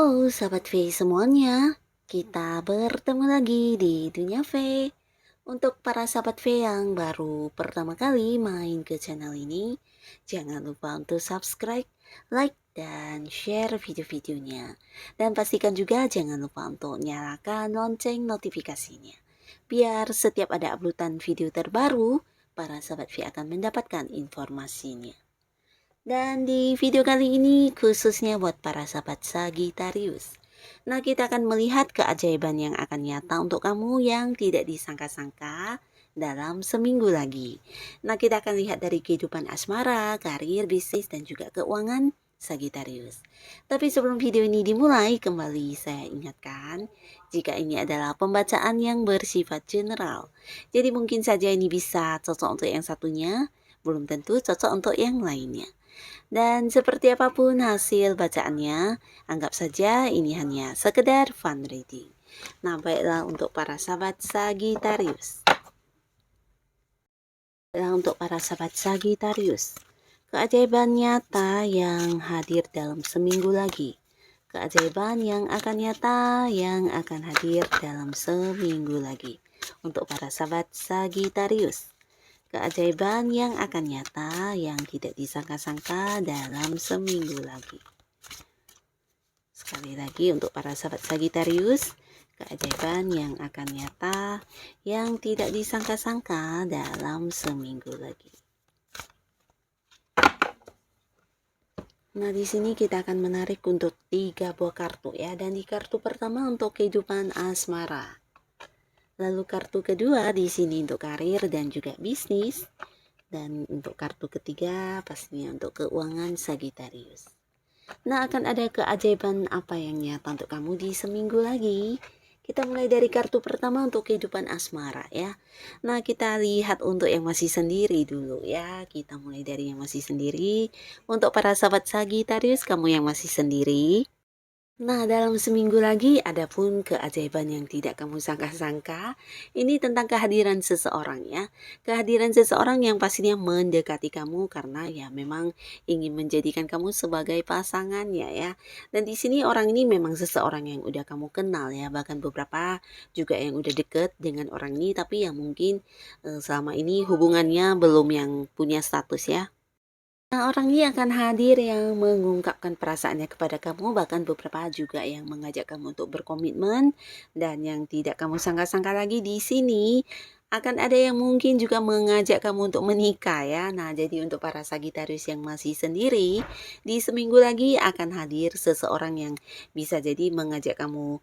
Halo sahabat V semuanya, kita bertemu lagi di Dunia V. Untuk para sahabat V yang baru pertama kali main ke channel ini, jangan lupa untuk subscribe, like, dan share video-videonya. Dan pastikan juga jangan lupa untuk nyalakan lonceng notifikasinya. Biar setiap ada uploadan video terbaru, para sahabat V akan mendapatkan informasinya. Dan di video kali ini khususnya buat para sahabat Sagittarius. Nah, kita akan melihat keajaiban yang akan nyata untuk kamu yang tidak disangka-sangka dalam seminggu lagi. Nah, kita akan lihat dari kehidupan asmara, karir, bisnis, dan juga keuangan Sagittarius. Tapi sebelum video ini dimulai, kembali saya ingatkan, jika ini adalah pembacaan yang bersifat general. Jadi mungkin saja ini bisa cocok untuk yang satunya, belum tentu cocok untuk yang lainnya. Dan seperti apapun hasil bacaannya, anggap saja ini hanya sekedar fun reading. Nah, baiklah untuk para sahabat Sagittarius. Keajaiban nyata yang hadir dalam seminggu lagi. Keajaiban yang akan nyata yang akan hadir dalam seminggu lagi. Untuk para sahabat Sagittarius. Keajaiban yang akan nyata yang tidak disangka-sangka dalam seminggu lagi. Sekali lagi untuk para sahabat Sagittarius, keajaiban yang akan nyata yang tidak disangka-sangka dalam seminggu lagi. Nah, di sini kita akan menarik untuk 3 buah kartu ya, dan di kartu pertama untuk kehidupan asmara. Lalu kartu kedua di sini untuk karir dan juga bisnis. Dan untuk kartu ketiga pastinya untuk keuangan Sagittarius. Nah, akan ada keajaiban apa yang nyata untuk kamu di seminggu lagi? Kita mulai dari kartu pertama untuk kehidupan asmara ya. Nah, kita lihat untuk yang masih sendiri dulu ya. Kita mulai dari yang masih sendiri. Untuk para sahabat Sagittarius, kamu yang masih sendiri. Nah, dalam seminggu lagi ada pun keajaiban yang tidak kamu sangka-sangka. Ini tentang kehadiran seseorang ya. Kehadiran seseorang yang pastinya mendekati kamu karena ya memang ingin menjadikan kamu sebagai pasangannya ya. Dan di sini orang ini memang seseorang yang udah kamu kenal ya. Bahkan beberapa juga yang udah deket dengan orang ini tapi yang mungkin selama ini hubungannya belum yang punya status ya. Nah, orang ini akan hadir yang mengungkapkan perasaannya kepada kamu, bahkan beberapa juga yang mengajak kamu untuk berkomitmen, dan yang tidak kamu sangka-sangka lagi di sini akan ada yang mungkin juga mengajak kamu untuk menikah ya. Nah, jadi untuk para Sagitarius yang masih sendiri, di seminggu lagi akan hadir seseorang yang bisa jadi mengajak kamu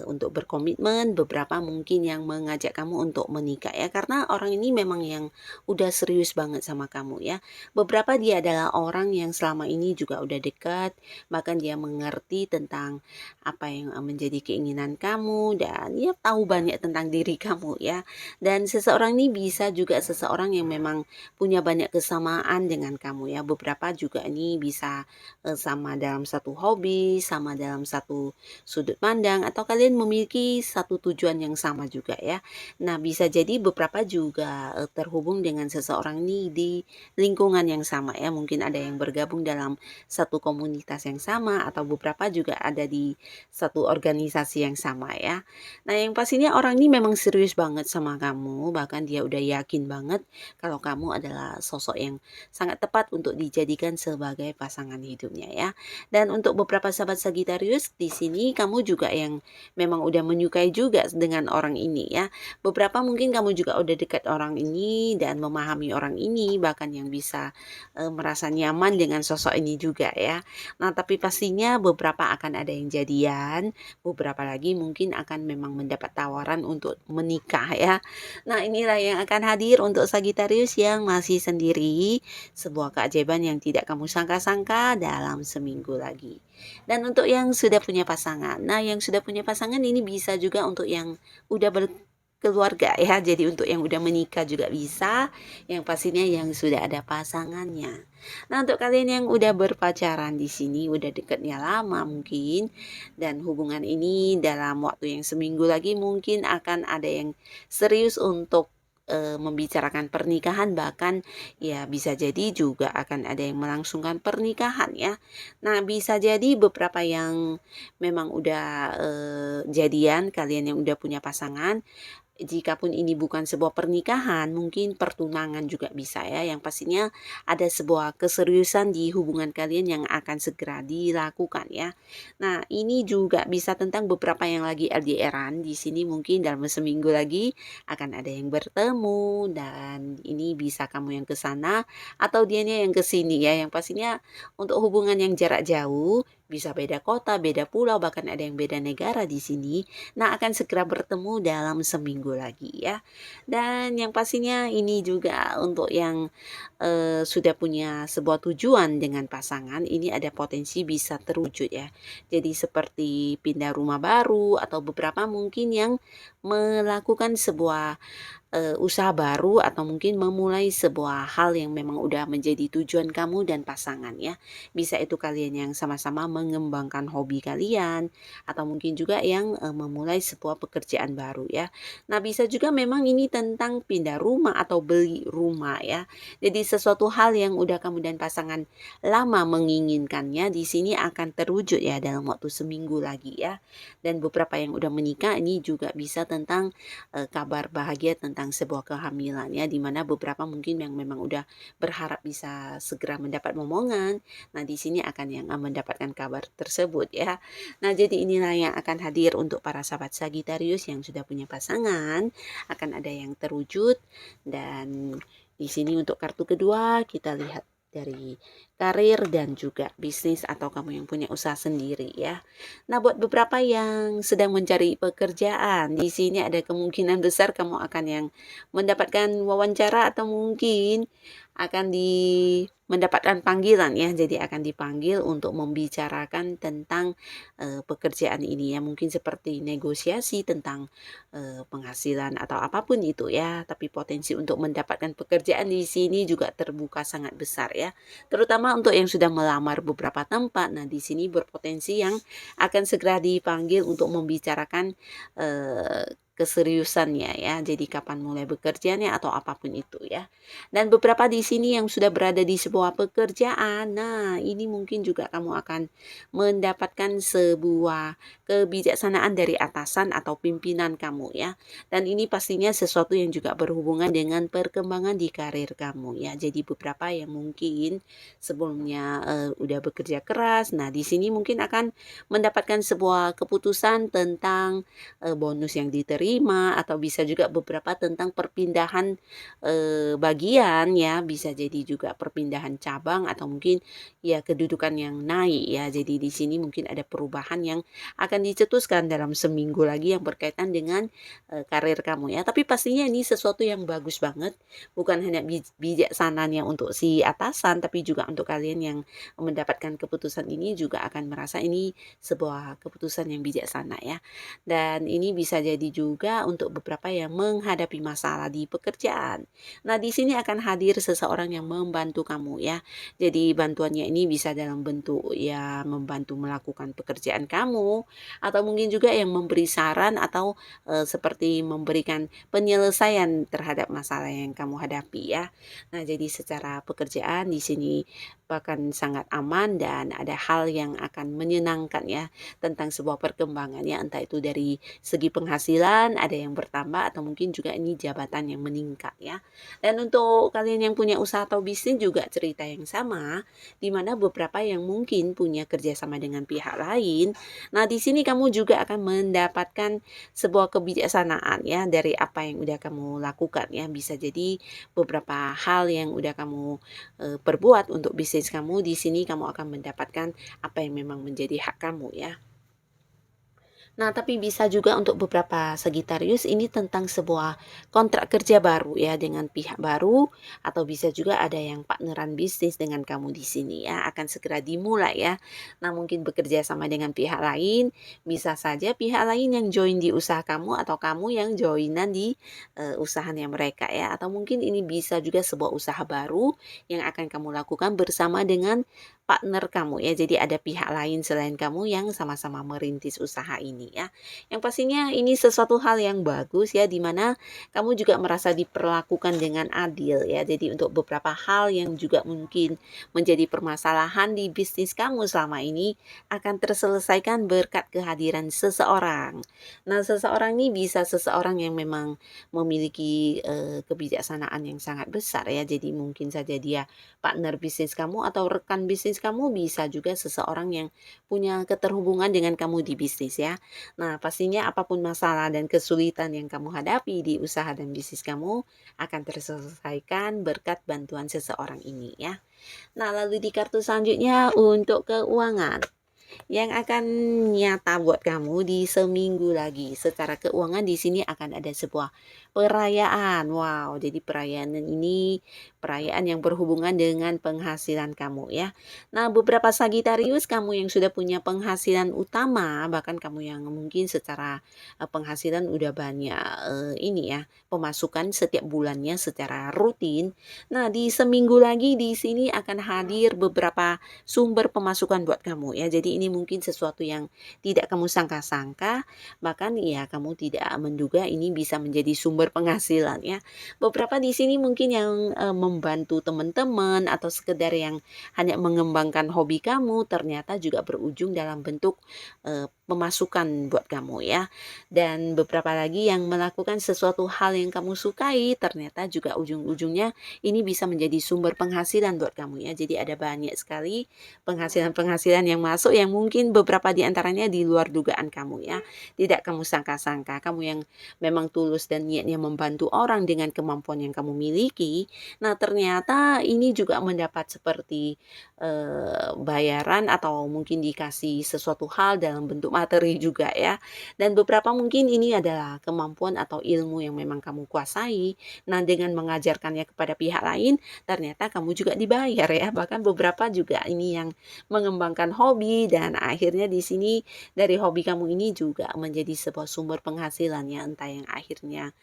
untuk berkomitmen, beberapa mungkin yang mengajak kamu untuk menikah ya, karena orang ini memang yang udah serius banget sama kamu ya. Beberapa dia adalah orang yang selama ini juga udah dekat, bahkan dia mengerti tentang apa yang menjadi keinginan kamu dan ya tahu banyak tentang diri kamu ya. Dan seseorang ini bisa juga seseorang yang memang punya banyak kesamaan dengan kamu ya. Beberapa juga ini bisa sama dalam satu hobi, sama dalam satu sudut pandang, atau kalian memiliki satu tujuan yang sama juga ya. Nah, bisa jadi beberapa juga terhubung dengan seseorang ini di lingkungan yang sama ya. Mungkin ada yang bergabung dalam satu komunitas yang sama atau beberapa juga ada di satu organisasi yang sama ya. Nah, yang pastinya orang ini memang serius banget sama kamu, bahkan dia udah yakin banget kalau kamu adalah sosok yang sangat tepat untuk dijadikan sebagai pasangan hidupnya ya. Dan untuk beberapa sahabat Sagittarius di sini kamu juga yang memang udah menyukai juga dengan orang ini ya. Beberapa mungkin kamu juga udah dekat orang ini dan memahami orang ini, bahkan yang bisa merasa nyaman dengan sosok ini juga ya. Nah, tapi pastinya beberapa akan ada yang jadian, beberapa lagi mungkin akan memang mendapat tawaran untuk menikah ya. Nah, inilah yang akan hadir untuk Sagittarius yang masih sendiri, sebuah keajaiban yang tidak kamu sangka-sangka dalam seminggu lagi. Dan untuk yang sudah punya pasangan, nah yang sudah punya pasangan ini bisa juga untuk yang udah berkeluarga ya. Jadi untuk yang udah menikah juga bisa, yang pastinya yang sudah ada pasangannya. Nah, untuk kalian yang udah berpacaran di sini, udah deketnya lama mungkin, dan hubungan ini dalam waktu yang seminggu lagi mungkin akan ada yang serius untuk membicarakan pernikahan, bahkan ya bisa jadi juga akan ada yang melangsungkan pernikahan ya. Nah, bisa jadi beberapa yang memang udah jadian, kalian yang udah punya pasangan, jikapun ini bukan sebuah pernikahan, mungkin pertunangan juga bisa ya. Yang pastinya ada sebuah keseriusan di hubungan kalian yang akan segera dilakukan ya. Nah, ini juga bisa tentang beberapa yang lagi LDR-an. Di sini mungkin dalam seminggu lagi akan ada yang bertemu, dan ini bisa kamu yang ke sana atau dianya yang ke sini ya. Yang pastinya untuk hubungan yang jarak jauh, bisa beda kota, beda pulau, bahkan ada yang beda negara di sini. Nah, akan segera bertemu dalam seminggu lagi ya. Dan yang pastinya ini juga untuk yang sudah punya sebuah tujuan dengan pasangan, ini ada potensi bisa terwujud ya. Jadi seperti pindah rumah baru atau beberapa mungkin yang melakukan sebuah usaha baru atau mungkin memulai sebuah hal yang memang udah menjadi tujuan kamu dan pasangan ya. Bisa itu kalian yang sama-sama mengembangkan hobi kalian atau mungkin juga yang memulai sebuah pekerjaan baru ya. Nah, bisa juga memang ini tentang pindah rumah atau beli rumah ya. Jadi sesuatu hal yang udah kamu dan pasangan lama menginginkannya di sini akan terwujud ya dalam waktu seminggu lagi ya. Dan beberapa yang udah menikah ini juga bisa tentang kabar bahagia tentang sebuah kehamilan ya, di mana beberapa mungkin yang memang udah berharap bisa segera mendapat momongan. Nah, di sini akan yang mendapatkan kabar tersebut ya. Nah, jadi inilah yang akan hadir untuk para sahabat Sagittarius yang sudah punya pasangan, akan ada yang terwujud. Dan di sini untuk kartu kedua kita lihat dari karir dan juga bisnis atau kamu yang punya usaha sendiri ya. Nah, buat beberapa yang sedang mencari pekerjaan, di sini ada kemungkinan besar kamu akan yang mendapatkan wawancara atau mungkin akan mendapatkan panggilan ya. Jadi akan dipanggil untuk membicarakan tentang pekerjaan ini ya. Mungkin seperti negosiasi tentang penghasilan atau apapun itu ya. Tapi potensi untuk mendapatkan pekerjaan di sini juga terbuka sangat besar ya. Terutama untuk yang sudah melamar beberapa tempat. Nah, di sini berpotensi yang akan segera dipanggil untuk membicarakan keseriusannya ya. Jadi kapan mulai bekerjanya atau apapun itu ya. Dan beberapa di sini yang sudah berada di sebuah pekerjaan. Nah, ini mungkin juga kamu akan mendapatkan sebuah kebijaksanaan dari atasan atau pimpinan kamu ya. Dan ini pastinya sesuatu yang juga berhubungan dengan perkembangan di karir kamu ya. Jadi beberapa yang mungkin sebelumnya udah bekerja keras. Nah, di sini mungkin akan mendapatkan sebuah keputusan tentang bonus yang diterima atau bisa juga beberapa tentang perpindahan bagian ya, bisa jadi juga perpindahan cabang atau mungkin ya kedudukan yang naik ya. Jadi di sini mungkin ada perubahan yang akan dicetuskan dalam seminggu lagi yang berkaitan dengan karir kamu ya. Tapi pastinya ini sesuatu yang bagus banget, bukan hanya bijaksananya untuk si atasan, tapi juga untuk kalian yang mendapatkan keputusan ini juga akan merasa ini sebuah keputusan yang bijaksana ya. Dan ini bisa jadi juga untuk beberapa yang menghadapi masalah di pekerjaan. Nah, di sini akan hadir seseorang yang membantu kamu ya. Jadi bantuannya ini bisa dalam bentuk ya membantu melakukan pekerjaan kamu atau mungkin juga yang memberi saran atau seperti memberikan penyelesaian terhadap masalah yang kamu hadapi ya. Nah, jadi secara pekerjaan di sini bahkan sangat aman dan ada hal yang akan menyenangkan ya tentang sebuah perkembangan ya, entah itu dari segi penghasilan ada yang bertambah atau mungkin juga ini jabatan yang meningkat ya. Dan untuk kalian yang punya usaha atau bisnis juga cerita yang sama, di mana beberapa yang mungkin punya kerjasama dengan pihak lain. Nah, di sini kamu juga akan mendapatkan sebuah kebijaksanaan ya dari apa yang udah kamu lakukan ya. Bisa jadi beberapa hal yang udah kamu perbuat untuk bisnis kamu, di sini kamu akan mendapatkan apa yang memang menjadi hak kamu ya. Nah, tapi bisa juga untuk beberapa Sagittarius ini tentang sebuah kontrak kerja baru ya dengan pihak baru atau bisa juga ada yang partneran bisnis dengan kamu di sini ya, akan segera dimulai ya. Nah, mungkin bekerja sama dengan pihak lain, bisa saja pihak lain yang join di usaha kamu atau kamu yang joinan di usahanya mereka ya, atau mungkin ini bisa juga sebuah usaha baru yang akan kamu lakukan bersama dengan partner kamu ya. Jadi ada pihak lain selain kamu yang sama-sama merintis usaha ini ya. Yang pastinya ini sesuatu hal yang bagus ya, dimana kamu juga merasa diperlakukan dengan adil ya. Jadi untuk beberapa hal yang juga mungkin menjadi permasalahan di bisnis kamu selama ini akan terselesaikan berkat kehadiran seseorang. Nah, seseorang ini bisa seseorang yang memang memiliki kebijaksanaan yang sangat besar ya. Jadi mungkin saja dia partner bisnis kamu atau rekan bisnis kamu, bisa juga seseorang yang punya keterhubungan dengan kamu di bisnis ya. Nah, pastinya apapun masalah dan kesulitan yang kamu hadapi di usaha dan bisnis kamu akan terselesaikan berkat bantuan seseorang ini ya. Nah, lalu di kartu selanjutnya untuk keuangan yang akan nyata buat kamu di seminggu lagi. Secara keuangan di sini akan ada sebuah perayaan. Wow, jadi perayaan ini perayaan yang berhubungan dengan penghasilan kamu ya. Nah, beberapa Sagitarius kamu yang sudah punya penghasilan utama, bahkan kamu yang mungkin secara penghasilan udah banyak ini ya, pemasukan setiap bulannya secara rutin. Nah, di seminggu lagi di sini akan hadir beberapa sumber pemasukan buat kamu ya. Jadi ini mungkin sesuatu yang tidak kamu sangka-sangka, bahkan ya kamu tidak menduga ini bisa menjadi sumber penghasilan ya. Beberapa di sini mungkin yang membantu teman-teman atau sekedar yang hanya mengembangkan hobi kamu ternyata juga berujung dalam bentuk pemasukan buat kamu ya. Dan beberapa lagi yang melakukan sesuatu hal yang kamu sukai ternyata juga ujung-ujungnya ini bisa menjadi sumber penghasilan buat kamu ya. Jadi ada banyak sekali penghasilan-penghasilan yang masuk yang mungkin beberapa di antaranya di luar dugaan kamu ya. Tidak kamu sangka-sangka, kamu yang memang tulus dan niatnya membantu orang dengan kemampuan yang kamu miliki. Nah, ternyata ini juga mendapat seperti bayaran atau mungkin dikasih sesuatu hal dalam bentuk materi juga ya. Dan beberapa mungkin ini adalah kemampuan atau ilmu yang memang kamu kuasai. Nah, dengan mengajarkannya kepada pihak lain, ternyata kamu juga dibayar ya. Bahkan beberapa juga ini yang mengembangkan hobi dan akhirnya di sini dari hobi kamu ini juga menjadi sebuah sumber penghasilan ya, entah yang akhirnya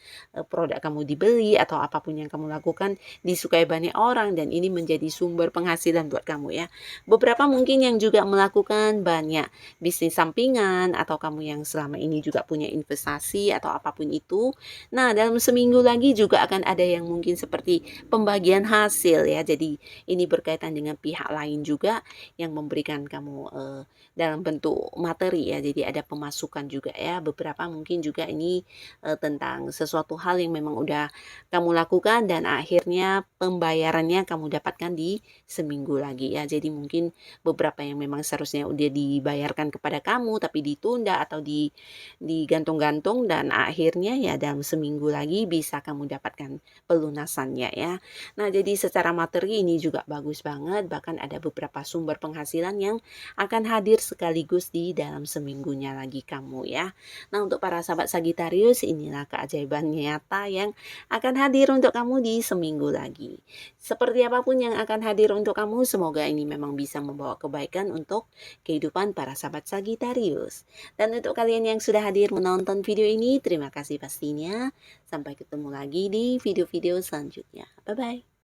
produk kamu dibeli atau apapun yang kamu lakukan disukai banyak orang dan ini menjadi sumber penghasilan buat kamu ya. Beberapa mungkin yang juga melakukan banyak bisnis sampingan atau kamu yang selama ini juga punya investasi atau apapun itu. Nah, dalam seminggu lagi juga akan ada yang mungkin seperti pembagian hasil ya. Jadi ini berkaitan dengan pihak lain juga yang memberikan kamu dalam bentuk materi ya. Jadi ada pemasukan juga ya. Beberapa mungkin juga ini tentang sesuatu hal yang memang udah kamu lakukan dan akhirnya pembayarannya kamu dapatkan di seminggu lagi ya. Jadi mungkin beberapa yang memang seharusnya udah dibayarkan kepada kamu tapi ditunda atau digantung-gantung dan akhirnya ya dalam seminggu lagi bisa kamu dapatkan pelunasannya ya. Nah, jadi secara materi ini juga bagus banget, bahkan ada beberapa sumber penghasilan yang akan hadir sekaligus di dalam seminggunya lagi kamu ya. Nah, untuk para sahabat Sagitarius, inilah keajaiban nyata yang akan hadir untuk kamu di seminggu lagi. Seperti apapun yang akan hadir untuk kamu, semoga ini memang bisa membawa kebaikan untuk kehidupan para sahabat Sagitarius. Dan untuk kalian yang sudah hadir menonton video ini, terima kasih pastinya. Sampai ketemu lagi di video-video selanjutnya. Bye-bye.